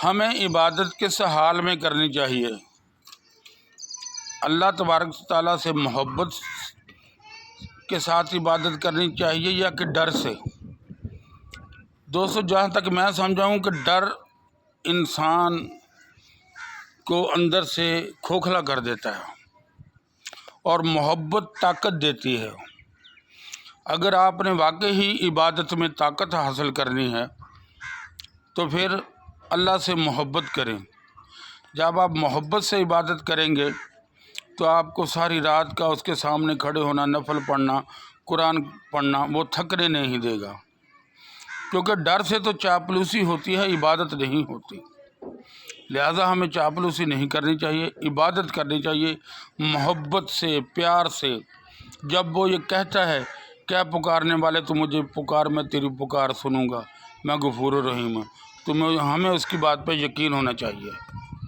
ہمیں عبادت کس حال میں کرنی چاہیے؟ اللہ تبارک تعالیٰ سے محبت کے ساتھ عبادت کرنی چاہیے یا کہ ڈر سے؟ دوستو، جہاں تک میں سمجھاؤں کہ ڈر انسان کو اندر سے کھوکھلا کر دیتا ہے اور محبت طاقت دیتی ہے۔ اگر آپ نے واقعی ہی عبادت میں طاقت حاصل کرنی ہے تو پھر اللہ سے محبت کریں۔ جب آپ محبت سے عبادت کریں گے تو آپ کو ساری رات کا اس کے سامنے کھڑے ہونا، نفل پڑھنا، قرآن پڑھنا وہ تھکنے نہیں دے گا، کیونکہ ڈر سے تو چاپلوسی ہوتی ہے، عبادت نہیں ہوتی۔ لہٰذا ہمیں چاپلوسی نہیں کرنی چاہیے، عبادت کرنی چاہیے محبت سے، پیار سے۔ جب وہ یہ کہتا ہے کیا پکارنے والے تو مجھے پکار، میں تیری پکار سنوں گا، میں غفور الرحیم ہوں، تو ہمیں اس کی بات پہ یقین ہونا چاہیے۔